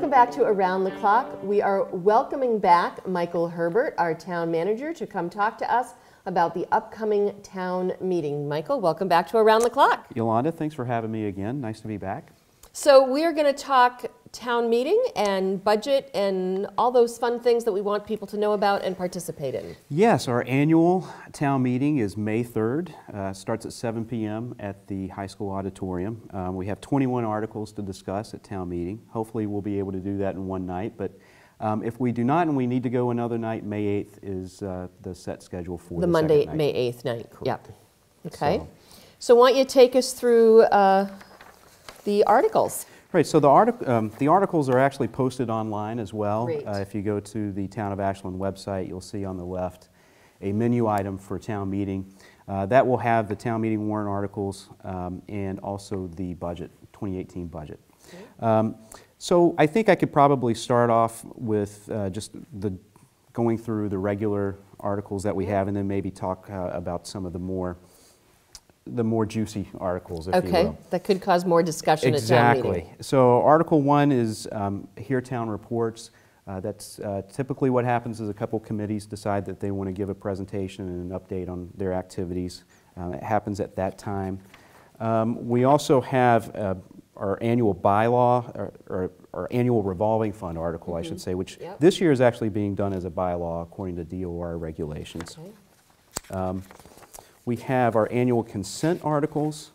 Welcome back to Around the Clock. We are welcoming back Michael Herbert, our town manager, to come talk to us about the upcoming town meeting. Michael, welcome back to Around the Clock. Yolanda, thanks for having me again. Nice to be back. So we are going to talk town meeting and budget and all those fun things that we want people to know about and participate in. Yes, our annual town meeting is May 3rd. Starts at 7 p.m. at the high school auditorium. We have 21 articles to discuss at town meeting. Hopefully we'll be able to do that in one night, but if we do not and we need to go another night, May 8th is the set schedule for the Monday, second night. May 8th night. Correct. Yep. Okay. So why don't you take us through the articles? Right, so the articles are actually posted online as well. Great. If you go to the Town of Ashland website, you'll see on the left a menu item for town meeting. That will have the town meeting warrant articles and also the budget, 2018 budget. Okay. So I think I could probably start off with just going through the regular articles that we have, and then maybe talk about some of the more juicy articles, if you will. Okay, that could cause more discussion at town meeting. Exactly. So Article 1 is Hear Town Reports. That's typically what happens is a couple committees decide that they want to give a presentation and an update on their activities. It happens at that time. We also have our annual bylaw, or our annual revolving fund article, I should say, which this year is actually being done as a bylaw according to DOR regulations. Okay. We have our annual consent articles.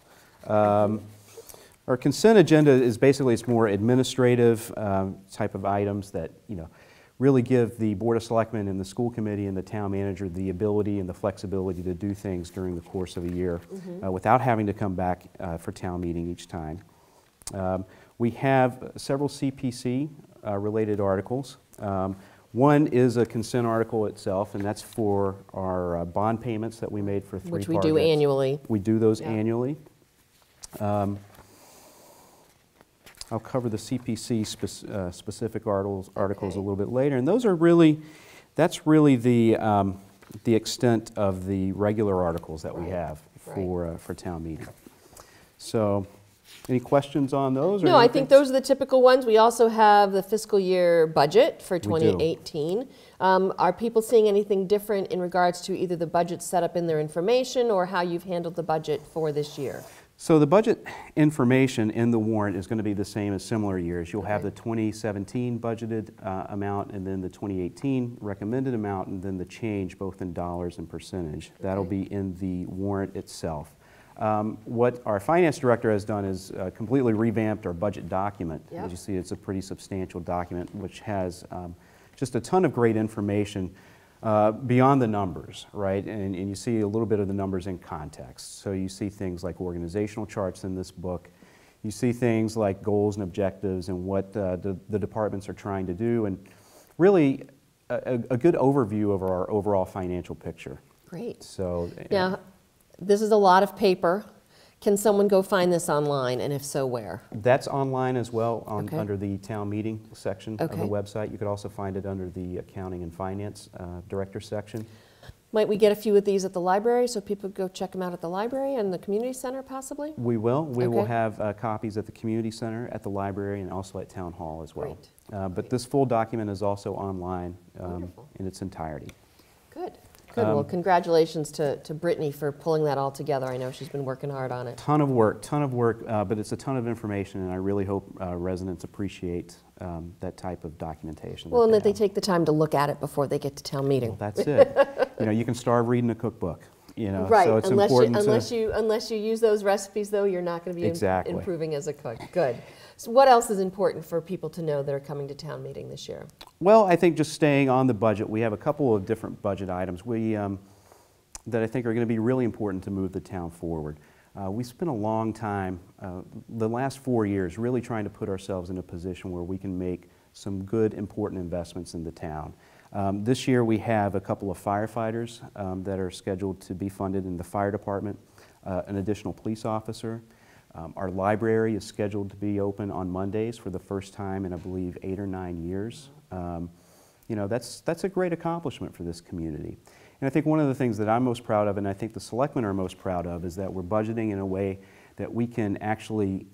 Our consent agenda is basically, it's more administrative type of items that, really give the Board of Selectmen and the school committee and the town manager the ability and the flexibility to do things during the course of a year without having to come back for town meeting each time. We have several CPC related articles. One is a consent article itself, and that's for our bond payments that we made for 3 projects. Which we do annually. We do those annually. I'll cover the CPC specific articles a little bit later, and those are really, that's really the extent of the regular articles that we have for town meeting. So, any questions on those? No, I think those are the typical ones. We also have the fiscal year budget for 2018. Are people seeing anything different in regards to either the budget set up in their information or how you've handled the budget for this year? So the budget information in the warrant is going to be the same as similar years. You'll have the 2017 budgeted amount, and then the 2018 recommended amount, and then the change both in dollars and percentage. That'll be in the warrant itself. What our finance director has done is completely revamped our budget document. As you see, it's a pretty substantial document which has just a ton of great information beyond the numbers, right? And you see a little bit of the numbers in context. So you see things like organizational charts in this book. You see things like goals and objectives and what the departments are trying to do, and really a good overview of our overall financial picture. Great. So now, this is a lot of paper. Can someone go find this online, and if so, where? That's online as well under the town meeting section of the website. You could also find it under the accounting and finance director section. Might we get a few of these at the library so people go check them out at the library and the community center possibly? We will. We will have copies at the community center, at the library, and also at town hall as well. But this full document is also online in its entirety. Good. Good. Well, congratulations to Brittany for pulling that all together. I know she's been working hard on it. Ton of work, but it's a ton of information, and I really hope residents appreciate that type of documentation. Well, and that they take the time to look at it before they get to town meeting. Well, that's it. You can starve reading a cookbook. Right. So it's unless you use those recipes, though, you're not going to be improving as a cook. Good. So what else is important for people to know that are coming to town meeting this year? Well, I think just staying on the budget, we have a couple of different budget items that I think are going to be really important to move the town forward. We spent a long time, the last 4 years, really trying to put ourselves in a position where we can make some good, important investments in the town. This year we have a couple of firefighters that are scheduled to be funded in the fire department, an additional police officer. Our library is scheduled to be open on Mondays for the first time in, I believe, 8 or 9 years. That's a great accomplishment for this community. And I think one of the things that I'm most proud of, and I think the selectmen are most proud of, is that we're budgeting in a way that we can actually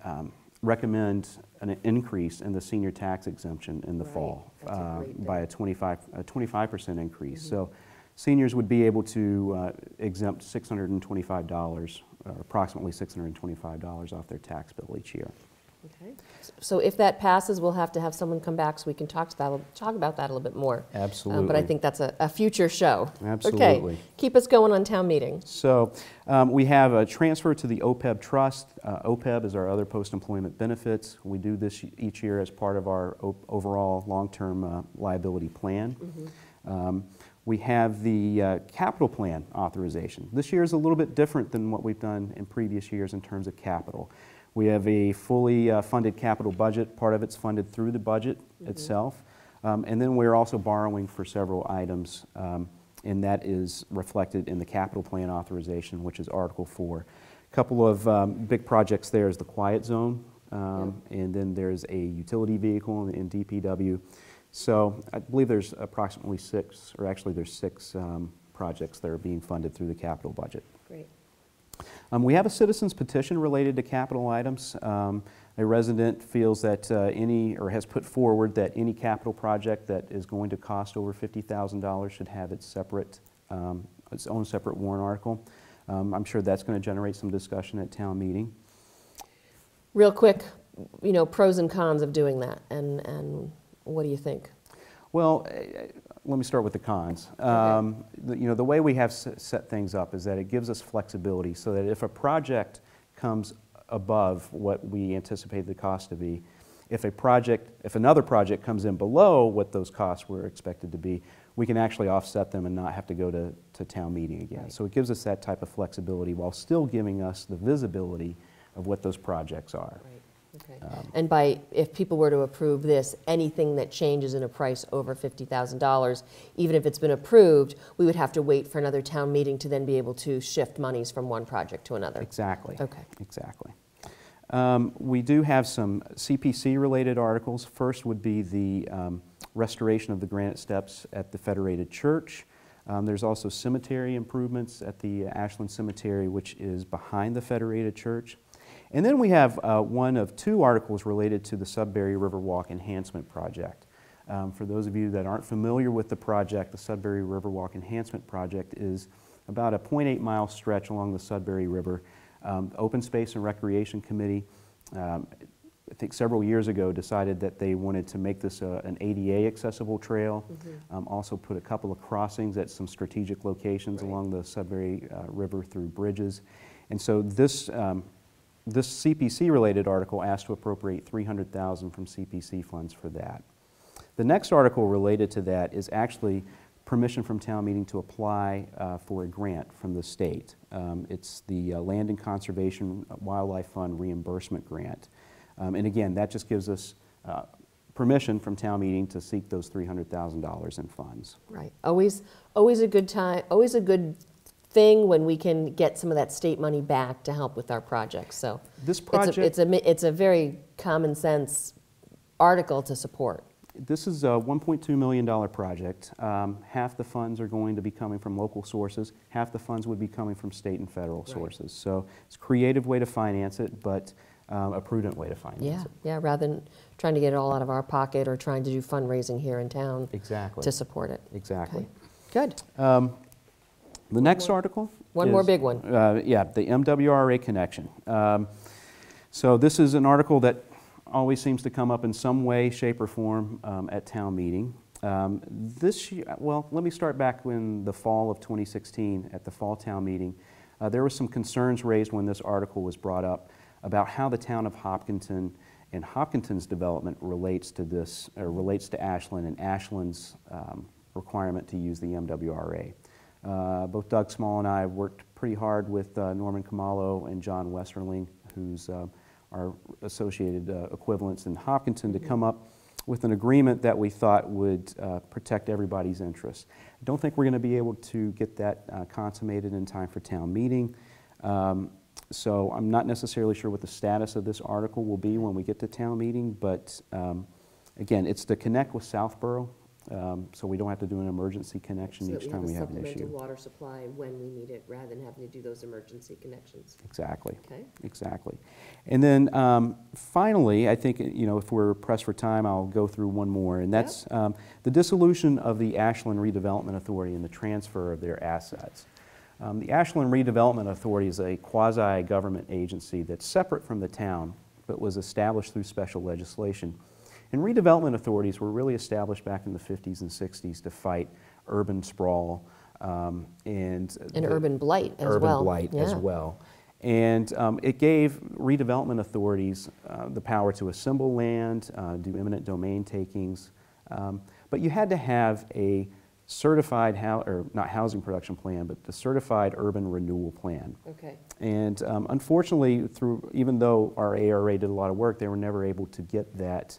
recommend an increase in the senior tax exemption in the fall by a 25% increase. So seniors would be able to exempt $625, or approximately $625 off their tax bill each year. Okay. So if that passes, we'll have to have someone come back so we can talk about that a little bit more. Absolutely. But I think that's a future show. Absolutely. Okay. Keep us going on town meeting. So we have a transfer to the OPEB trust. OPEB is our other post-employment benefits. We do this each year as part of our overall long-term liability plan. We have the capital plan authorization. This year is a little bit different than what we've done in previous years in terms of capital. We have a fully funded capital budget. Part of it's funded through the budget itself. And then we're also borrowing for several items, and that is reflected in the capital plan authorization, which is Article 4. A couple of big projects there is the Quiet Zone, and then there's a utility vehicle in DPW. So I believe there's approximately six projects that are being funded through the capital budget. Great. We have a citizen's petition related to capital items. A resident feels that has put forward that any capital project that is going to cost over $50,000 should have its own separate warrant article. I'm sure that's going to generate some discussion at town meeting. Real quick, pros and cons of doing that, and what do you think? Well, let me start with the cons. Okay. The way we have set things up is that it gives us flexibility so that if a project comes above what we anticipate the cost to be, if another project comes in below what those costs were expected to be, we can actually offset them and not have to go to town meeting again. Right. So it gives us that type of flexibility while still giving us the visibility of what those projects are. Right. Okay. And if people were to approve this, anything that changes in a price over $50,000, even if it's been approved, we would have to wait for another town meeting to then be able to shift monies from one project to another. Exactly. Okay. Exactly. We do have some CPC-related articles. First would be the restoration of the granite steps at the Federated Church. There's also cemetery improvements at the Ashland Cemetery, which is behind the Federated Church. And then we have one of two articles related to the Sudbury Riverwalk Enhancement Project. For those of you that aren't familiar with the project, the Sudbury Riverwalk Enhancement Project is about a 0.8-mile stretch along the Sudbury River. The Open Space and Recreation Committee, I think several years ago, decided that they wanted to make this an ADA accessible trail. Also put a couple of crossings at some strategic locations along the Sudbury River through bridges. And so this CPC-related article asked to appropriate $300,000 from CPC funds for that. The next article related to that is actually permission from town meeting to apply for a grant from the state. It's the Land and Conservation Wildlife Fund reimbursement grant. And again, that just gives us permission from town meeting to seek those $300,000 in funds. Right. Always a good time. Always a good thing when we can get some of that state money back to help with our projects. So this project, it's a very common sense article to support. This is a $1.2 million project. Half the funds are going to be coming from local sources. Half the funds would be coming from state and federal sources. So it's a creative way to finance it, but a prudent way to finance it. Yeah, rather than trying to get it all out of our pocket or trying to do fundraising here in town to support it. Exactly. Okay. Good. The next article One more big one. Yeah, the MWRA connection. So this is an article that always seems to come up in some way, shape, or form at town meeting. This year, well, let me start back in the fall of 2016 at the fall town meeting. There were some concerns raised when this article was brought up about how the town of Hopkinton and Hopkinton's development relates to this, or relates to Ashland and Ashland's requirement to use the MWRA. Both Doug Small and I have worked pretty hard with Norman Kamalo and John Westerling, who's our associated equivalents in Hopkinton, to come up with an agreement that we thought would protect everybody's interests. I don't think we're going to be able to get that consummated in time for town meeting. So I'm not necessarily sure what the status of this article will be when we get to town meeting, but again, it's to connect with Southborough. so we don't have to do an emergency connection So each time we have an issue. So that we have a supplemental water supply when we need it, rather than having to do those emergency connections. Exactly. Okay. Exactly. And then finally, I think, if we're pressed for time, I'll go through one more, and that's the dissolution of the Ashland Redevelopment Authority and the transfer of their assets. The Ashland Redevelopment Authority is a quasi-government agency that's separate from the town, but was established through special legislation. And redevelopment authorities were really established back in the 50s and 60s to fight urban sprawl and urban blight as well. Urban blight as well. And it gave redevelopment authorities the power to assemble land, do eminent domain takings, but you had to have a certified, not housing production plan, but the certified urban renewal plan. Okay. And unfortunately, even though our ARA did a lot of work, they were never able to get that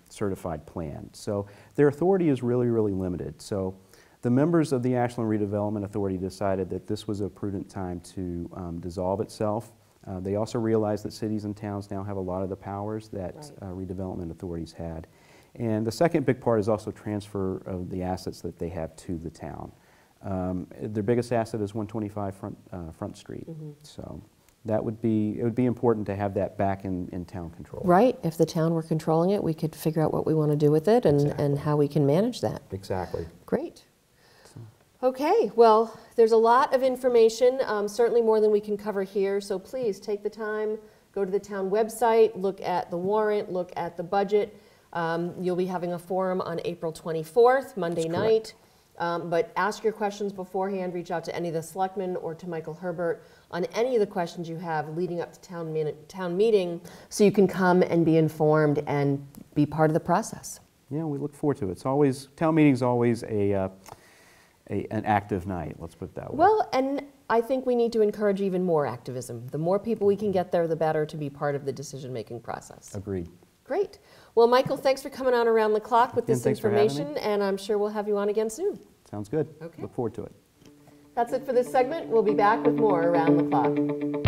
certified plan. So their authority is really, really limited. So the members of the Ashland Redevelopment Authority decided that this was a prudent time to dissolve itself. They also realized that cities and towns now have a lot of the powers that redevelopment authorities had. And the second big part is also transfer of the assets that they have to the town. Their biggest asset is 125 Front Street. Mm-hmm. So it would be important to have that back in town control. Right. If the town were controlling it, we could figure out what we want to do with it and how we can manage that. Exactly. Great. Okay, well, there's a lot of information, certainly more than we can cover here, so please take the time, go to the town website, look at the warrant, look at the budget. You'll be having a forum on April 24th, Monday night. But ask your questions beforehand, reach out to any of the selectmen or to Michael Herbert on any of the questions you have leading up to town meeting, so you can come and be informed and be part of the process. Yeah, we look forward to it. It's always, town meeting's always an active night, let's put it that way. Well, and I think we need to encourage even more activism. The more people we can get there, the better to be part of the decision-making process. Agreed. Great. Well, Michael, thanks for coming on Around the Clock with this information, me. and I'm sure we'll have you on again soon. Sounds good. Okay. Look forward to it. That's it for this segment. We'll be back with more Around the Clock.